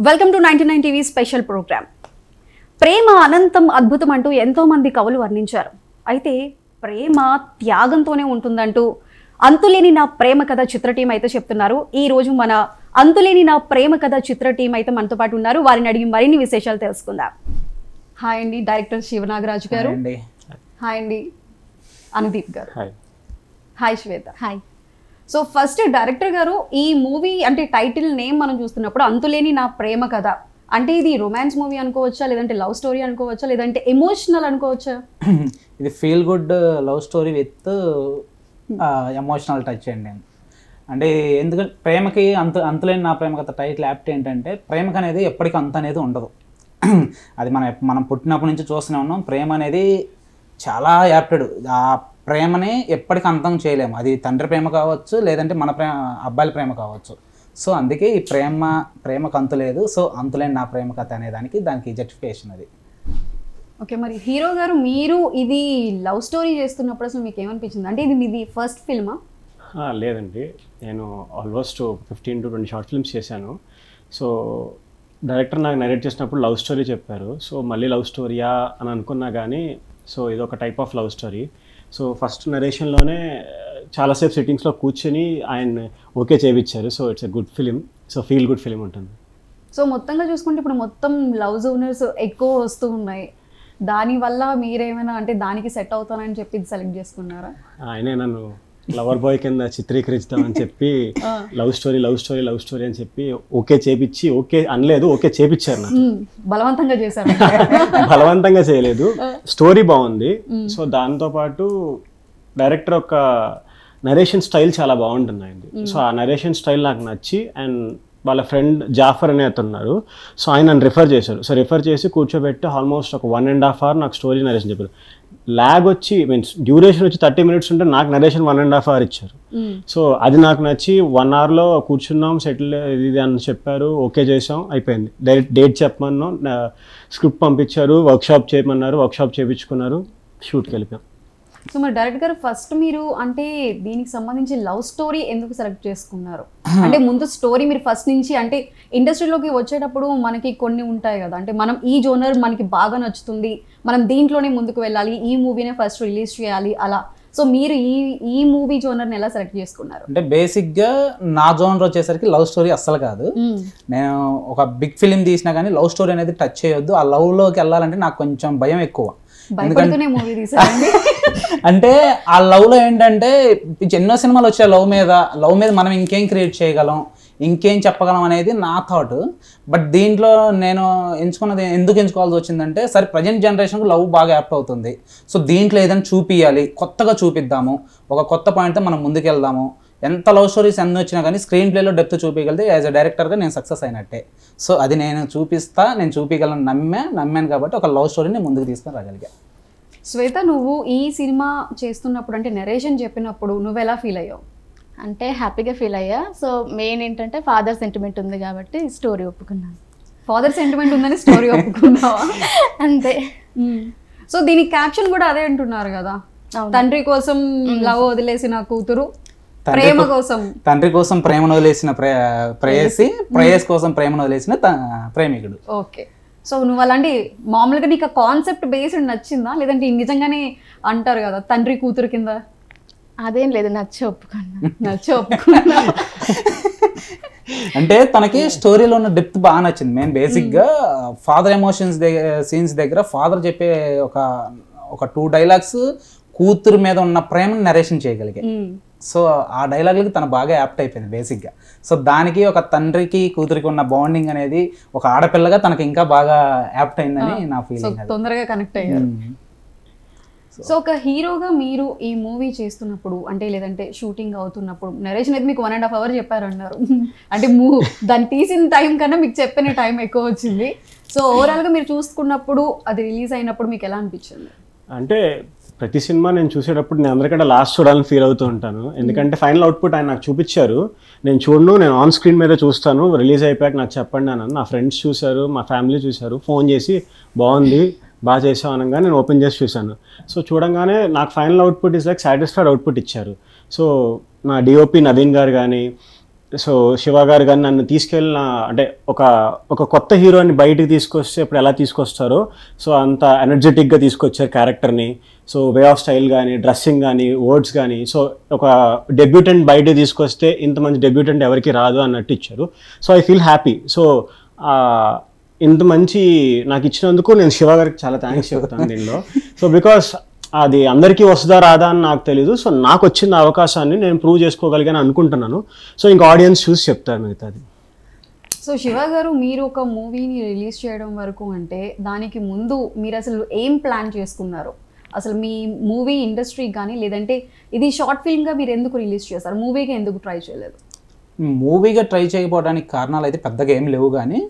Welcome to 99 TV special programme. ప్రేమ అనంతం అద్భుతం అంటూ ఎంతో మంది కవులు వర్ణించారు. అయితే ప్రేమ త్యాగంతోనే ఉంటుందంటూ అంతులేని నా ప్రేమ కథ చిత్ర టీం అయితే చెప్తున్నారు. ఈ రోజు మన అంతులేని నా ప్రేమ కథ చిత్ర టీం అయితే మనతో పాటు ఉన్నారు. వారిని అడిగి మరిన్ని విశేషాలు తెలుసుకుందాం. హాయ్ అండి, డైరెక్టర్ శివనాగరాజు గారు. హాయ్ అండి, అనుదీప్ గారు. హాయ్ శ్వేత. హాయ్. సో ఫస్ట్ డైరెక్టర్ గారు, ఈ మూవీ అంటే టైటిల్ నేమ్ మనం చూస్తున్నప్పుడు అంతులేని నా ప్రేమ కథ అంటే ఇది రొమాన్స్ మూవీ అనుకోవచ్చా, లేదంటే లవ్ స్టోరీ అనుకోవచ్చా, లేదంటే ఎమోషనల్ అనుకోవచ్చా? ఇది feel good love story with emotional touch అండి. అంటే ఎందుకంటే ప్రేమకి అంతులేని నా ప్రేమ కథ టైటిల్ యాప్ట్ ఏంటంటే ప్రేమకి అనేది ఎప్పటికీ అంత అనేది ఉండదు. అది మనం పుట్టినప్పటి నుంచి చూస్తూనే ఉన్నాం. ప్రేమ అనేది చాలా యాప్టెడ్. ఆ ప్రేమని ఎప్పటికీ అంతం చేయలేము. అది తండ్రి ప్రేమ కావచ్చు, లేదంటే మన అబ్బాయిల ప్రేమ కావచ్చు. సో అందుకే ఈ ప్రేమకు అంతు లేదు. సో అంతులేని నా ప్రేమ కథ దానికి జస్టిఫికేషన్ అది. ఓకే, మరి హీరో గారు మీరు ఇది లవ్ స్టోరీ చేస్తున్నప్పుడు అసలు మీకు ఏమనిపించింది? అంటే ఇది మీది ఫస్ట్ ఫిల్మా? లేదండి, నేను ఆల్మోస్ట్ 15 to 20 షార్ట్ ఫిల్మ్స్ చేశాను. సో డైరెక్టర్ నాకు నరేట్ చేసినప్పుడు లవ్ స్టోరీ చెప్పారు. సో మళ్ళీ లవ్ స్టోరీయా అని అనుకున్నా కానీ సో ఇది ఒక type of love story. So first నరేషన్లోనే చాలాసేపు సిట్టింగ్స్లో కూర్చొని ఆయన ఓకే చేయించారు. So it's a good film. So feel good film ఉంటుంది. సో మొత్తంగా చూసుకుంటే ఇప్పుడు మొత్తం లవ్ జోనర్స్ ఎక్కువ వస్తూ ఉన్నాయి. దానివల్ల మీరేమైనా అంటే దానికి సెట్ అవుతానని చెప్పి సెలెక్ట్ చేసుకున్నారా? ఆయనే నన్ను లవర్ బాయ్ కింద చిత్రీకరిస్తామని చెప్పి లవ్ స్టోరీ అని చెప్పి ఓకే చేపించి, ఓకే అనలేదు, ఓకే చేపించారు. నాకు బలవంతంగా చేశారు? బలవంతంగా చేయలేదు, స్టోరీ బాగుంది. సో దాంతోపాటు డైరెక్టర్ ఒక నరేషన్ స్టైల్ చాలా బాగుంటుంది ఆయనది. సో ఆ నరేషన్ స్టైల్ నాకు నచ్చి, అండ్ వాళ్ళ ఫ్రెండ్ జాఫర్ అనే అతను, సో ఆయన నన్ను రిఫర్ చేశారు. సో రిఫర్ చేసి కూర్చోబెట్టి ఆల్మోస్ట్ ఒక 1.5 hours నాకు స్టోరీ నరేషన్ చెప్పారు. ల్యాగ్ వచ్చి మీన్స్ డ్యూరేషన్ వచ్చి 30 minutes ఉంటే నాకు నరేషన్ 1.5 hours ఇచ్చారు. సో అది నాకు నచ్చి 1 hourలో కూర్చున్నాం, సెటిల్ ఇది అని చెప్పారు, ఓకే చేసాం, అయిపోయింది. డేట్ చెప్పమన్నాం, స్క్రిప్ట్ పంపించారు, వర్క్షాప్ చేయమన్నారు, వర్క్షాప్ చేయించుకున్నారు, షూట్కి వెళ్ళిపోయాం. సో మరి డైరెక్ట్ గారు ఫస్ట్ మీరు అంటే దీనికి సంబంధించి లవ్ స్టోరీ ఎందుకు సెలెక్ట్ చేసుకున్నారు? అంటే ముందు స్టోరీ మీరు ఫస్ట్ నుంచి అంటే ఇండస్ట్రీలోకి వచ్చేటప్పుడు మనకి కొన్ని ఉంటాయి కదా, అంటే మనం ఈ జోనర్ మనకి బాగా నచ్చుతుంది, మనం దీంట్లోనే ముందుకు వెళ్ళాలి, ఈ మూవీనే ఫస్ట్ రిలీజ్ చేయాలి అలా. సో మీరు ఈ మూవీ జోనర్ని ఎలా సెలెక్ట్ చేసుకున్నారు? అంటే బేసిక్గా నా జోనర్ వచ్చేసరికి లవ్ స్టోరీ అస్సలు కాదు. నేను ఒక బిగ్ ఫిలిం తీసినా కానీ లవ్ స్టోరీ అనేది టచ్ చేయొద్దు, ఆ లవ్లోకి వెళ్ళాలంటే నాకు కొంచెం భయం ఎక్కువ. అంటే ఆ లవ్లో ఏంటంటే ఎన్నో సినిమాలు వచ్చాయి లవ్ మీద మనం ఇంకేం క్రియేట్ చేయగలం, ఇంకేం చెప్పగలం అనేది నా థాట్. బట్ దీంట్లో నేను ఎంచుకున్నది ఎందుకు ఎంచుకోవాల్సి వచ్చిందంటే, సరే ప్రజెంట్ జనరేషన్కి లవ్ బాగా యాప్ట్ అవుతుంది. సో దీంట్లో ఏదైనా చూపించాలి, కొత్తగా చూపిద్దాము, ఒక కొత్త పాయింట్తో మనం ముందుకెళ్దాము. ఎంత లవ్ స్టోరీస్ ఎన్ని వచ్చినా కానీ స్క్రీన్ ప్లేలో డెప్త్ చూపించగలితే యాజ్ అ డైరెక్టర్గా నేను సక్సెస్ అయినట్టే. సో అది నేను చూపించగలను నమ్మాను కాబట్టి ఒక లవ్ స్టోరీని ముందుకు తీసుకొని రాగలిగా. శ్వేత, నువ్వు ఈ సినిమా చేస్తున్నప్పుడు అంటే నరేషన్ చెప్పినప్పుడు నువ్వు ఎలా ఫీల్ అయ్యావు? అంటే హ్యాపీగా ఫీల్ అయ్యా. సో మెయిన్ ఏంటంటే ఫాదర్ సెంటిమెంట్ ఉంది కాబట్టి స్టోరీ ఒప్పుకున్నాను. ఫాదర్ సెంటిమెంట్ ఉందని స్టోరీ ఒప్పుకున్నావా? అంతే. సో దీనికి క్యాప్షన్ కూడా అదే అంటున్నారు కదా, తండ్రి కోసం లవ్ వదిలేసిన కూతురు, ప్రేమ కోసం తండ్రి కోసం ప్రేమను వదిలేసిన ప్రేయసి కోసం ప్రేమను వదిలేసిన ప్రేమికుడు. ఓకే. సో నువ్వు అలాంటి మామూలుగా నీకు కాన్సెప్ట్ బేస్డ్ నచ్చిందా, లేదంటే నిజంగానే అంటారు కదా తండ్రి కూతురు కింద? అదేం లేదు, నచ్చి ఒప్పుకున్నా. అంటే తనకి స్టోరీలో ఉన్న డెప్త్ బాగా నచ్చింది. మెయిన్ బేసిక్గా ఫాదర్ ఎమోషన్స్ సీన్స్ దగ్గర ఫాదర్ చెప్పే ఒక 2 dialogues కూతురు మీద ఉన్న ప్రేమను నరేషన్ చేయగలిగే. సో ఆ డైలాగ్లకి తను బాగా యాప్ట్ అయిపోయింది బేసిక్గా. సో దానికి ఒక తండ్రికి కూతురికి ఉన్న బాండింగ్ అనేది ఒక ఆడపిల్లగా తనకి ఇంకా బాగా యాప్ట్ అయిందని నా ఫీలింగ్. తొందరగా కనెక్ట్ అయ్యారు. సో ఒక హీరోగా మీరు ఈ మూవీ చేస్తున్నప్పుడు అంటే లేదంటే షూటింగ్ అవుతున్నప్పుడు నరేషన్ అయితే మీకు 1.5 hours చెప్పారన్నారు. అంటే దాన్ని తీసిన టైం కన్నా మీకు చెప్పిన టైం ఎక్కువ వచ్చింది. సో ఓవరాల్గా మీరు చూసుకున్నప్పుడు అది రిలీజ్ అయినప్పుడు మీకు ఎలా అనిపించింది? అంటే ప్రతి సినిమా నేను చూసేటప్పుడు నేను అందరికంటే లాస్ట్ చూడాలని ఫీల్ అవుతూ ఉంటాను. ఎందుకంటే ఫైనల్ అవుట్పుట్ ఆయన నాకు చూపించారు, నేను ఆన్ స్క్రీన్ మీద చూస్తాను, రిలీజ్ అయిపోయాక నాకు చెప్పండి అని. నా ఫ్రెండ్స్ చూశారు, మా ఫ్యామిలీ చూశారు, ఫోన్ చేసి బాగుంది బాగా చేసావు అనగా నేను ఓపెన్ చేసి చూశాను. సో చూడంగానే నాకు final output is like satisfied output ఇచ్చారు. సో నా డిఓపి నవీన్ గారు కానీ, సో శివ గారు కానీ నన్ను తీసుకెళ్ళిన అంటే ఒక కొత్త హీరోని బయటికి తీసుకొస్తే ఇప్పుడు ఎలా తీసుకొస్తారో సో అంత ఎనర్జెటిక్గా తీసుకొచ్చారు క్యారెక్టర్ని. సో వే ఆఫ్ స్టైల్ కానీ, డ్రెస్సింగ్ కానీ, వర్డ్స్ కానీ, సో ఒక డెబ్యూటెంట్ బయట తీసుకొస్తే ఇంత మంచి డెబ్యూటెంట్ ఎవరికి రాదు అన్నట్టు ఇచ్చారు. So I feel happy. So ఇంత మంచి నాకు ఇచ్చినందుకు నేను శివ గారికి చాలా థ్యాంక్స్ చెప్తాను దీనిలో. సో బికాస్ అది అందరికీ వస్తుందా రాదా అని నాకు తెలీదు. సో నాకు వచ్చిన అవకాశాన్ని నేను ప్రూవ్ చేసుకోగలిగాను అనుకుంటున్నాను. సో ఇంకా ఆడియన్స్ చూసి చెప్తారు మిగతాది. సో శివ గారు, మీరు ఒక మూవీని రిలీజ్ చేయడం వరకు అంటే దానికి ముందు మీరు అసలు ఏం ప్లాన్ చేసుకున్నారు? అసలు మీ మూవీ ఇండస్ట్రీ కానీ, లేదంటే ఇది షార్ట్ ఫిల్మ్గా మీరు ఎందుకు రిలీజ్ చేస్తారు, మూవీగా ఎందుకు ట్రై చేయలేదు? మూవీగా ట్రై చేయకపోవడానికి కారణాలు అయితే పెద్దగా ఏం లేవు, కానీ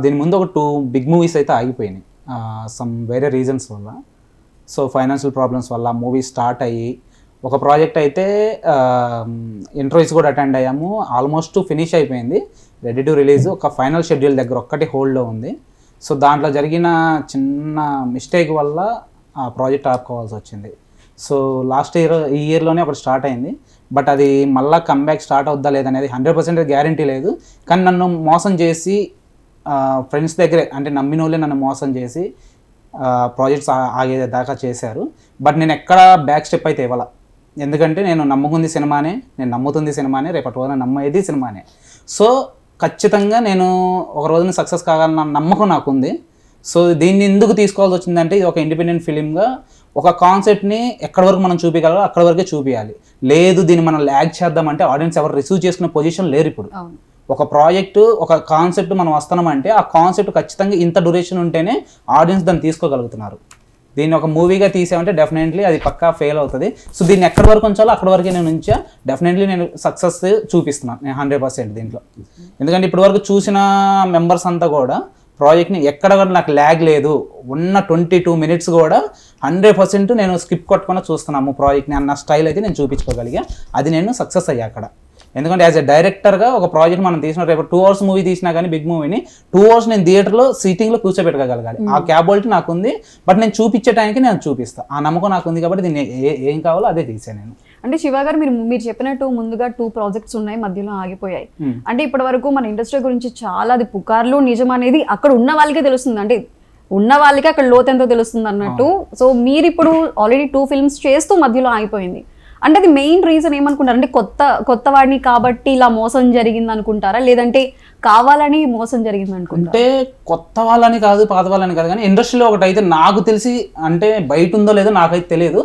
దీని ముందు ఒక 2 బిగ్ మూవీస్ అయితే ఆగిపోయినాయి సమ్ వేరే రీజన్స్ వల్ల. సో ఫైనాన్షియల్ ప్రాబ్లమ్స్ వల్ల మూవీ స్టార్ట్ అయ్యి ఒక ప్రాజెక్ట్ అయితే ఇంటర్వ్యూస్ కూడా అటెండ్ అయ్యాము, ఆల్మోస్ట్ ఫినిష్ అయిపోయింది, రెడీ టు రిలీజ్. ఒక ఫైనల్ షెడ్యూల్ దగ్గర ఒక్కటి హోల్డ్లో ఉంది. సో దాంట్లో జరిగిన చిన్న మిస్టేక్ వల్ల ఆ ప్రాజెక్ట్ ఆపుకోవాల్సి వచ్చింది. సో ఈ ఇయర్లోనే ఒకటి స్టార్ట్ అయింది, బట్ అది మళ్ళీ కమ్బ్యాక్ స్టార్ట్ అవుద్దా లేదనేది 100% గ్యారంటీ లేదు. కానీ నన్ను మోసం చేసి ఫ్రెండ్స్ దగ్గరే, అంటే నమ్మిన వాళ్ళే నన్ను మోసం చేసి ప్రాజెక్ట్స్ ఆగేదాకా చేశారు. బట్ నేను ఎక్కడ బ్యాక్ స్టెప్ అయితే ఇవ్వాల, ఎందుకంటే నేను నమ్ముకుంది సినిమానే, నేను నమ్ముతుంది సినిమానే, రేపటి రోజున నమ్మేది సినిమానే. సో ఖచ్చితంగా నేను ఒక రోజున సక్సెస్ కావాలన్న నమ్మకం నాకుంది. సో దీన్ని ఎందుకు తీసుకోవాల్సి వచ్చిందంటే, ఇది ఒక ఇండిపెండెంట్ ఫిలింగా ఒక కాన్సెప్ట్ని ఎక్కడి వరకు మనం చూపించగలరో అక్కడి వరకే చూపించాలి. లేదు దీన్ని మనం ల్యాగ్ చేద్దామంటే ఆడియన్స్ ఎవరు రిసీవ్ చేసుకునే పొజిషన్ లేరు ఇప్పుడు. ఒక ప్రాజెక్టు, ఒక కాన్సెప్ట్ మనం వస్తున్నామంటే ఆ కాన్సెప్ట్ ఖచ్చితంగా ఇంత డ్యూరేషన్ ఉంటేనే ఆడియన్స్ దాన్ని తీసుకోగలుగుతున్నారు. దీన్ని ఒక మూవీగా తీసామంటే డెఫినెట్లీ అది పక్కా ఫెయిల్ అవుతుంది. సో దీన్ని ఎక్కడి వరకు ఉంచాలో అక్కడి వరకే నేను ఉంచా. డెఫినెట్లీ నేను సక్సెస్ చూపిస్తున్నాను నేను 100% దీంట్లో. ఎందుకంటే ఇప్పటి వరకు చూసిన మెంబర్స్ అంతా కూడా ప్రాజెక్ట్ని ఎక్కడ కూడా నాకు ల్యాగ్ లేదు, ఉన్న 22 minutes కూడా 100% నేను స్కిప్ కొట్టుకుని చూస్తున్నాము ప్రాజెక్ట్ని అన్న స్టైల్ అయితే నేను చూపించుకోగలిగా. అది నేను సక్సెస్ అయ్యా అక్కడ. ఎందుకంటే యాజ్ ఎ డైరెక్టర్గా ఒక ప్రాజెక్ట్ మనం తీసిన రేపు 2 hours మూవీ తీసినా కానీ బిగ్ మూవీని 2 hours నేను థియేటర్లో సీటింగ్లో కూర్చోబెట్టగలగాలి. ఆ క్యాపబిలిటీ నాకు ఉంది. బట్ నేను చూపించే టైంకి నేను చూపిస్తాను, ఆ నమ్మకం నాకు ఉంది. కాబట్టి దీన్ని ఏం కావాలో అదే తీసాను నేను. అంటే శివ గారు, మీరు చెప్పినట్టు ముందుగా 2 ప్రాజెక్ట్స్ ఉన్నాయి, మధ్యలో ఆగిపోయాయి. అంటే ఇప్పటి వరకు మన ఇండస్ట్రీ గురించి చాలా అది పుకార్లు నిజం అనేది అక్కడ ఉన్న వాళ్ళకే తెలుస్తుంది, అంటే ఉన్న వాళ్ళకి అక్కడ లోతెంతో తెలుస్తుంది అన్నట్టు. సో మీరు ఇప్పుడు ఆల్రెడీ 2 films చేస్తూ మధ్యలో ఆగిపోయింది అంటే అది మెయిన్ రీజన్ ఏమనుకుంటారు? అంటే కొత్త వాడిని కాబట్టి ఇలా మోసం జరిగింది అనుకుంటారా, లేదంటే కావాలని మోసం జరిగింది అనుకుంటారా? అంటే కొత్త వాళ్ళని కాదు, పాత వాళ్ళని కాదు, కానీ ఇండస్ట్రీలో ఒకటి అయితే నాకు తెలిసి, అంటే బయట ఉందో లేదో నాకైతే తెలియదు,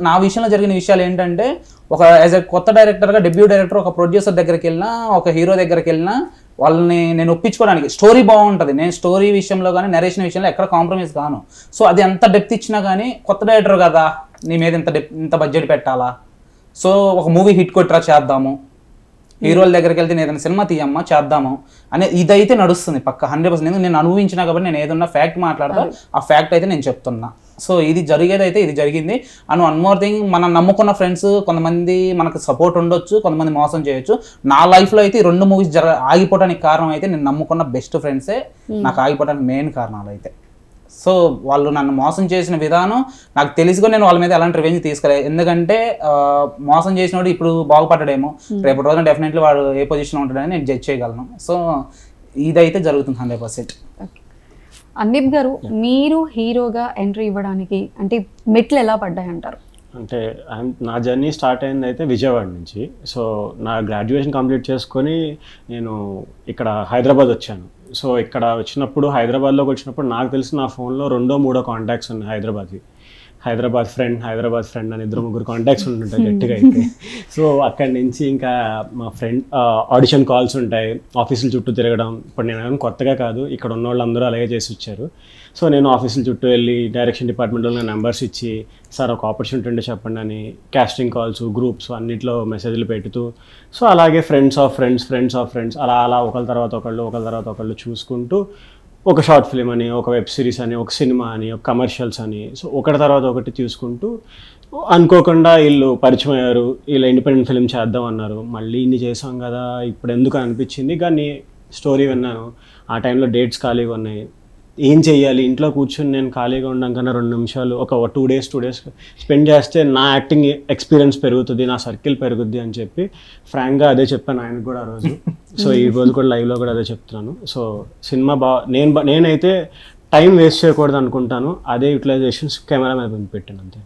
నా విషయంలో జరిగిన విషయాలు ఏంటంటే, ఒక యాజ్ ఎ కొత్త డైరెక్టర్గా, డెబ్యూ డైరెక్టర్ ఒక ప్రొడ్యూసర్ దగ్గరికి వెళ్ళినా, ఒక హీరో దగ్గరికి వెళ్ళినా వాళ్ళని నేను ఒప్పించుకోవడానికి, స్టోరీ బాగుంటుంది, నేను స్టోరీ విషయంలో కానీ నరేషన్ విషయంలో ఎక్కడ కాంప్రమైజ్ కాను. సో అది ఎంత డెప్త్ ఇచ్చినా కానీ, కొత్త డైరెక్టర్ కదా నీ మీద ఇంత బడ్జెట్ పెట్టాలా, సో ఒక మూవీ హిట్ కొట్రా చేద్దాము, హీరోల దగ్గరికి వెళ్తే నేను ఏదైనా సినిమా తీయమ్మా చేద్దాము అనే ఇదైతే నడుస్తుంది పక్క 100%. నేను అనుభవించినా కాబట్టి నేను ఏదన్నా ఫ్యాక్ట్ మాట్లాడతా, ఆ ఫ్యాక్ట్ అయితే నేను చెప్తున్నా. సో ఇది జరిగేదైతే ఇది జరిగింది. అండ్ వన్ మోర్ థింగ్, మనం నమ్ముకున్న ఫ్రెండ్స్ కొంతమంది మనకు సపోర్ట్ ఉండొచ్చు, కొంతమంది మోసం చేయొచ్చు. నా లైఫ్లో అయితే ఈ 2 మూవీస్ ఆగిపోవడానికి కారణం అయితే నేను నమ్ముకున్న బెస్ట్ ఫ్రెండ్సే నాకు ఆగిపోవడానికి మెయిన్ కారణాలు అయితే. సో వాళ్ళు నన్ను మోసం చేసిన విధానం నాకు తెలుసుకొని నేను వాళ్ళ మీద ఎలాంటి రివెంజ్ తీసుకోలేదు. ఎందుకంటే మోసం చేసినోడు ఇప్పుడు బాగుపడ్డాడేమో, రేపటి రోజున డెఫినెట్లీ వాడు ఏ పొజిషన్లో ఉంటాడని నేను జడ్జ్ చేయగలను. సో ఇదైతే జరుగుతుంది 100%. అన్నిప్ గారు, మీరు హీరోగా ఎంట్రీ ఇవ్వడానికి అంటే మెట్లు ఎలా పడ్డాయి అంటారు? అంటే నా జర్నీ స్టార్ట్ అయింది అయితే విజయవాడ నుంచి. సో నా గ్రాడ్యుయేషన్ కంప్లీట్ చేసుకొని నేను ఇక్కడ హైదరాబాద్ వచ్చాను. సో ఇక్కడ వచ్చినప్పుడు, హైదరాబాద్లోకి వచ్చినప్పుడు నాకు తెలిసి నా ఫోన్లో 2-3 కాంటాక్ట్స్ ఉన్నాయి హైదరాబాద్ ఫ్రెండ్ అని 2-3 కాంటాక్ట్స్ ఉంటుంటాయి గట్టిగా అయితే. సో అక్కడి నుంచి ఇంకా మా ఫ్రెండ్ ఆడిషన్ కాల్స్ ఉంటాయి, ఆఫీసుల చుట్టూ తిరగడం. ఇప్పుడు నేను కొత్తగా కాదు, ఇక్కడ ఉన్న వాళ్ళు అందరూ అలాగే చేసి వచ్చారు. సో నేను ఆఫీసుల చుట్టూ వెళ్ళి డైరెక్షన్ డిపార్ట్మెంట్ వాళ్ళకి నెంబర్స్ ఇచ్చి, సార్ ఒక ఆపర్చునిటీ ఉంటే చెప్పండి అని క్యాస్టింగ్ కాల్స్, గ్రూప్స్ అన్నిట్లో మెసేజ్లు పెడుతూ, సో అలాగే ఫ్రెండ్స్ ఆఫ్ ఫ్రెండ్స్ అలా ఒకళ్ళ తర్వాత ఒకళ్ళు చూసుకుంటూ ఒక షార్ట్ ఫిలిం అని, ఒక వెబ్ సిరీస్ అని, ఒక సినిమా అని, ఒక కమర్షియల్స్ అని, సో ఒకటి తర్వాత ఒకటి చూసుకుంటూ అనుకోకుండా వీళ్ళు పరిచయం అయ్యారు. వీళ్ళు ఇండిపెండెంట్ ఫిలిం చేద్దాం అన్నారు. మళ్ళీ ఇన్ని చేసాం కదా ఇప్పుడు ఎందుకు అనిపించింది. కానీ స్టోరీ విన్నాను, ఆ టైంలో డేట్స్ ఖాళీగా ఉన్నాయి. ఏం చెయ్యాలి, ఇంట్లో కూర్చొని నేను ఖాళీగా ఉండడం కన్నా 2 నిమిషాలు ఒక 2 days స్పెండ్ చేస్తే నా యాక్టింగ్ ఎక్స్పీరియన్స్ పెరుగుతుంది, నా సర్కిల్ పెరుగుద్ది అని చెప్పి ఫ్రాంక్గా అదే చెప్పాను ఆయనకు కూడా ఆ రోజు. సో ఈ రోజు కూడా లైవ్లో కూడా అదే చెప్తున్నాను. సో సినిమా నేనైతే టైం వేస్ట్ చేయకూడదు అనుకుంటాను, అదే యూటిలైజేషన్స్ కెమెరా మీద పెట్టాను అంతే.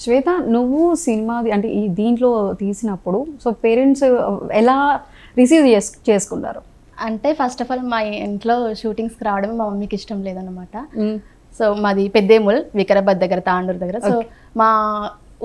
శ్వేత, నువ్వు సినిమా అంటే ఈ దీంట్లో తీసినప్పుడు సో పేరెంట్స్ ఎలా రిసీవ్ చేసుకున్నారు? అంటే ఫస్ట్ ఆఫ్ ఆల్ మా ఇంట్లో షూటింగ్స్కి రావడం మా మమ్మీకి ఇష్టం లేదనమాట. సో మాది పెద్దేముల్, వికారాబాద్ దగ్గర, తాండూరు దగ్గర. సో మా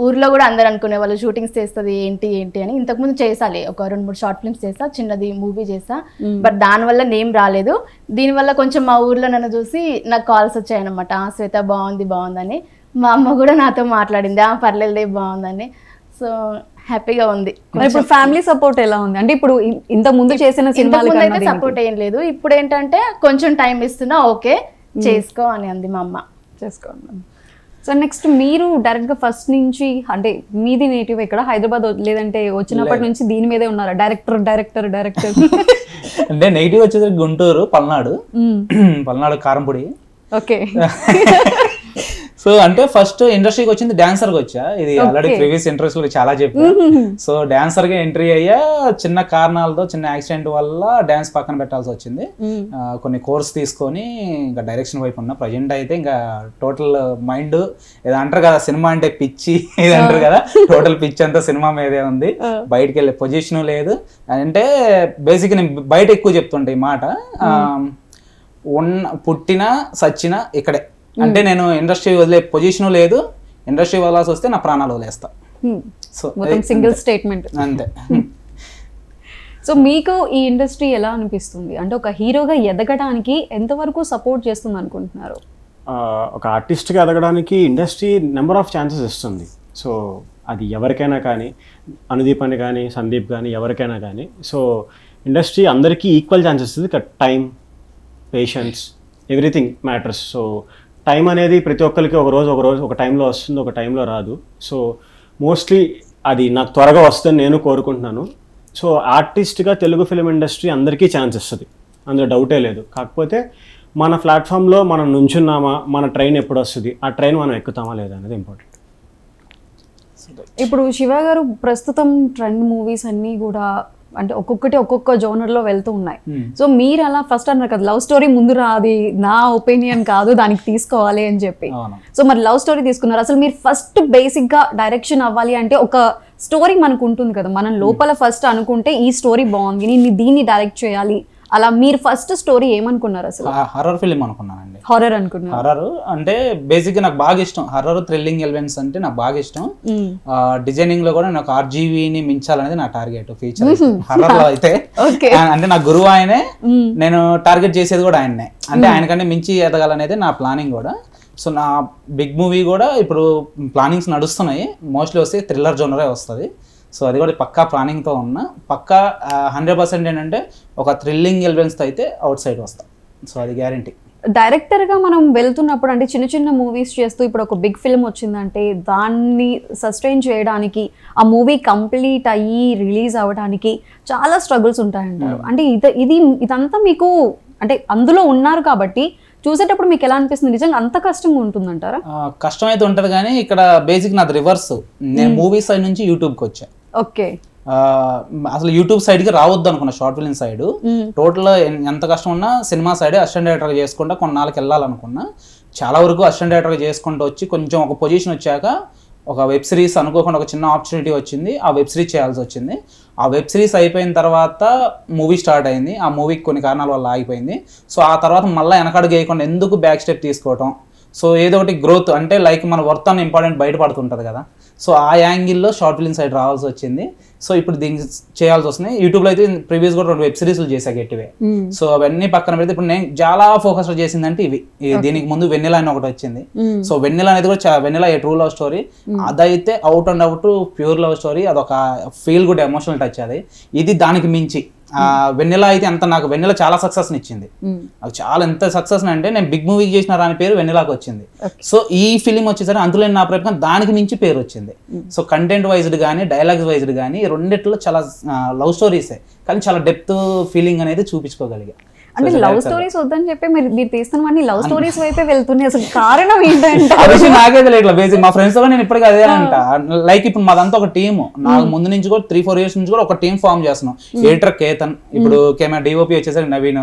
ఊర్లో కూడా అందరు అనుకునే వాళ్ళు షూటింగ్స్ చేస్తుంది ఏంటి అని. ఇంతకుముందు చేసాలి, ఒక 2-3 షార్ట్ ఫిల్మ్స్ చేసా, చిన్నది మూవీ చేసా. బట్ దానివల్ల నేమ్ రాలేదు. దీనివల్ల కొంచెం మా ఊర్లో నన్ను చూసి నాకు కాల్స్ వచ్చాయన్నమాట, శ్వేత బాగుందని. మా అమ్మ కూడా నాతో మాట్లాడింది, పర్లేదే బాగుందని. సో హ్యాపీగా ఉంది. ఇప్పుడు ఫ్యామిలీ సపోర్ట్ ఎలా ఉంది? అంటే ఇప్పుడు ఇంత ముందు చేసిన సినిమాలు అయితే సపోర్ట్ ఏం లేదు, ఇప్పుడు ఏంటంటే కొంచెం టైం ఇస్తున్నా, ఓకే చేసుకో అని అంది మా అమ్మ. చేసుకోండి. సో నెక్స్ట్ మీరు డైరెక్ట్గా ఫస్ట్ నుంచి అంటే మీది నేటివ్ ఇక్కడ హైదరాబాద్, లేదంటే వచ్చినప్పటి నుంచి దీని మీదే ఉన్నారా? డైరెక్టర్ అంటే నెగిటివ్ వచ్చేసరికి గుంటూరు, పల్నాడు కారంపొడి. ఓకే. సో అంటే ఫస్ట్ ఇండస్ట్రీకి వచ్చింది డాన్సర్గా వచ్చా. ఇది ఆల్రెడీ ప్రీవియస్ ఇంటర్వ్యూస్ లో చాలా చెప్పా. సో డాన్సర్ గా ఎంట్రీ అయ్యా, చిన్న కారణాలతో చిన్న యాక్సిడెంట్ వల్ల డాన్స్ పక్కన పెట్టాల్సి వచ్చింది. కొన్ని కోర్స్ తీసుకొని ఇంకా డైరెక్షన్ వైపు ఉన్నా. ప్రజెంట్ అయితే ఇంకా టోటల్ మైండ్ ఏదో అంటారు కదా, సినిమా అంటే పిచ్చి ఇది అంటారు కదా, టోటల్ పిచ్చి అంతా సినిమా మీదే ఉంది. బయటకు వెళ్ళే పొజిషన్ లేదు. అంటే బేసిక్ నేను బయట ఎక్కువ చెప్తుంటా ఈ మాట, పుట్టినా సచ్చినా ఇక్కడే. అంటే నేను ఇండస్ట్రీ వదిలే పొజిషన్ లేదు, ఇండస్ట్రీ వదలాల్సి వస్తే నా ప్రాణాలు వదిలేస్తా. సో సింగిల్ స్టేట్మెంట్ అంతే. సో మీకు ఈ ఇండస్ట్రీ ఎలా అనిపిస్తుంది? అంటే ఒక హీరోగా ఎదగడానికి ఎంతవరకు సపోర్ట్ చేస్తుంది అనుకుంటున్నారు? ఒక ఆర్టిస్ట్గా ఎదగడానికి ఇండస్ట్రీ నెంబర్ ఆఫ్ ఛాన్సెస్ ఇస్తుంది. సో అది ఎవరికైనా కానీ, అనుదీప్ అని కానీ, సందీప్ కానీ, ఎవరికైనా కానీ. సో ఇండస్ట్రీ అందరికీ ఈక్వల్ ఛాన్సెస్ ఇస్తుంది. Time, patience, everything matters. So time అనేది ప్రతి ఒక్కరికి ఒక రోజు ఒక టైంలో వస్తుంది, ఒక టైంలో రాదు. సో మోస్ట్లీ అది నాకు త్వరగా వస్తుందని నేను కోరుకుంటున్నాను. సో ఆర్టిస్ట్గా తెలుగు ఫిలిం ఇండస్ట్రీ అందరికీ ఛాన్స్ ఇస్తుంది, అందులో డౌటే లేదు. కాకపోతే మన ప్లాట్ఫామ్లో మనం నుంచున్నామా, మన ట్రైన్ ఎప్పుడు వస్తుంది, ఆ ట్రైన్ మనం ఎక్కుతామా లేదా అనేది ఇంపార్టెంట్. ఇప్పుడు శివ గారు ప్రస్తుతం ట్రెండ్ మూవీస్ అన్నీ కూడా అంటే ఒక్కొక్క జోనర్లో వెళ్తూ ఉన్నాయి. సో మీరు అలా ఫస్ట్ అన్నారు కదా, లవ్ స్టోరీ ముందు రాది, నా ఒపీనియన్ కాదు, దానికి తీసుకోవాలి అని చెప్పి. సో మరి లవ్ స్టోరీ తీసుకున్నారు. అసలు మీరు ఫస్ట్ బేసిక్గా డైరెక్షన్ అవ్వాలి అంటే ఒక స్టోరీ మనకు ఉంటుంది కదా, మనం లోపల ఫస్ట్ అనుకుంటే ఈ స్టోరీ బాగుంది, నేను దీన్ని డైరెక్ట్ చేయాలి, అలా మీరు ఫస్ట్ స్టోరీ ఏమనుకున్నారు? అసలు హర్రర్ ఫిలిం అనుకున్నానండి. హారర్ అనుకున్నారు? హర్రర్ అంటే బేసిక్గా నాకు బాగా ఇష్టం. హర్రర్, థ్రిల్లింగ్ ఎలిమెంట్స్ అంటే నాకు బాగా ఇష్టం. డిజైనింగ్ లో కూడా నాకు RGVని మించాలనేది నా టార్గెట్ ఫీచర్ హర్రర్ లో అయితే. అంటే నా గురువు ఆయనే, నేను టార్గెట్ చేసేది కూడా ఆయన్నే. అంటే ఆయనకంటే మించి ఎదగాలనేది నా ప్లానింగ్ కూడా. సో నా బిగ్ మూవీ కూడా ఇప్పుడు ప్లానింగ్స్ నడుస్తున్నాయి. మోస్ట్లీ వస్తే థ్రిల్లర్ జోనరే వస్తుంది. సో అది కూడా పక్కా ప్లానింగ్తో ఉన్నా. పక్కా 100% ఏంటంటే ఒక థ్రిల్లింగ్ ఎలిమెంట్స్తో అయితే అవుట్ సైడ్ వస్తాం. సో అది గ్యారంటీ. డైరెక్టర్గా మనం వెళ్తున్నప్పుడు అంటే చిన్న మూవీస్ చేస్తూ ఇప్పుడు ఒక బిగ్ ఫిల్మ్ వచ్చిందంటే దాన్ని సస్టైన్ చేయడానికి, ఆ మూవీ కంప్లీట్ అయ్యి రిలీజ్ అవ్వడానికి చాలా స్ట్రగుల్స్ ఉంటాయంటారు. అంటే ఇదంతా మీకు అంటే అందులో ఉన్నారు కాబట్టి చూసేటప్పుడు మీకు ఎలా అనిపిస్తుంది? నిజంగా అంత కష్టంగా ఉంటుందంటారా? కష్టం అయితే ఉంటుంది, కానీ ఇక్కడ బేసిక్ నాది రివర్స్. నేను మూవీ సైడ్ నుంచి యూట్యూబ్కి వచ్చా. ఓకే. అసలు యూట్యూబ్ సైడ్కి రావద్దు అనుకున్నా, షార్ట్ ఫిల్మ్ సైడ్. టోటల్ ఎంత కష్టం ఉన్నా సినిమా సైడే అసిస్టెంట్ డైరెక్టర్గా చేసుకుంటా కొన్నాళ్ళకి వెళ్ళాలనుకున్నా. చాలా వరకు అసిస్టెంట్ డైరెక్టర్గా చేసుకుంటూ వచ్చి కొంచెం ఒక పొజిషన్ వచ్చాక ఒక వెబ్ సిరీస్ అనుకోకుండా ఒక చిన్న ఆపర్చునిటీ వచ్చింది, ఆ వెబ్ సిరీస్ చేయాల్సి వచ్చింది. ఆ వెబ్ సిరీస్ అయిపోయిన తర్వాత మూవీ స్టార్ట్ అయింది. ఆ మూవీకి కొన్ని కారణాల వల్ల ఆగిపోయింది. సో ఆ తర్వాత మళ్ళీ వెనకడుగు వేయకుండా ఎందుకు బ్యాక్ స్టెప్ తీసుకోవటం, సో ఏదో ఒకటి గ్రోత్ అంటే లైక్ మన వర్త్ అన్న ఇంపార్టెంట్ బయటపడుతుంటుంది కదా. సో ఆ యాంగిల్లో షార్ట్ ఫిల్మ్ సైడ్ రావాల్సి వచ్చింది. సో ఇప్పుడు దీనికి చేయాల్సి వస్తుంది. యూట్యూబ్లో అయితే ప్రీవియస్ కూడా 2 వెబ్ సిరీస్లు చేశా గట్టివే. సో అవన్నీ పక్కన పెడితే ఇప్పుడు నేను చాలా ఫోకస్ చేసిందంటే ఇవి. దీనికి ముందు వెన్నెల అని ఒకటి వచ్చింది. సో వెన్నెల అనేది కూడా వెన్నెల ఏ ట్రూ లవ్ స్టోరీ. అదైతే out and out pure love story. అదొక ఫీల్ గుడ్ ఎమోషనల్ టచ్. అది ఇది దానికి మించి వెన్నెల అయితే అంత నాకు వెన్నెల చాలా సక్సెస్ని ఇచ్చింది. నాకు చాలా ఎంత సక్సెస్ అంటే నేను బిగ్ మూవీ చేసిన రాని పేరు వెన్నెలాకి వచ్చింది. సో ఈ ఫిలిం వచ్చేసరికి అందులో నా ప్రయత్నం దానికి మించి పేరు వచ్చింది. సో కంటెంట్ వైజ్డ్ కానీ డైలాగ్స్ వైజ్డ్ కానీ రెండిట్లో చాలా లవ్ స్టోరీసే, కానీ చాలా డెప్త్ ఫీలింగ్ అనేది చూపించుకోగలిగా. అంటే లవ్ స్టోరీస్ వద్దని చెప్పి మీరు తీస్తున్నవన్నీ లవ్ స్టోరీస్ వైపే వెళ్తున్నాయి, అసలు కారణం ఏంటంటే ఆ విషయం నాకే తెలియట్లా. బేసిక్ మా ఫ్రెండ్స్ లో నేను ఇప్పటికీ అదే అంట. లైక్ ఇప్పుడు మాదంతా ఒక టీమ్, నాకు ముందు నుంచి కూడా 3-4 years నుంచి కూడా ఒక టీం ఫామ్ చేస్తున్నాం. ఎడిటర్ కేతన్, ఇప్పుడు డిఓపి వచ్చేసరికి Naveen,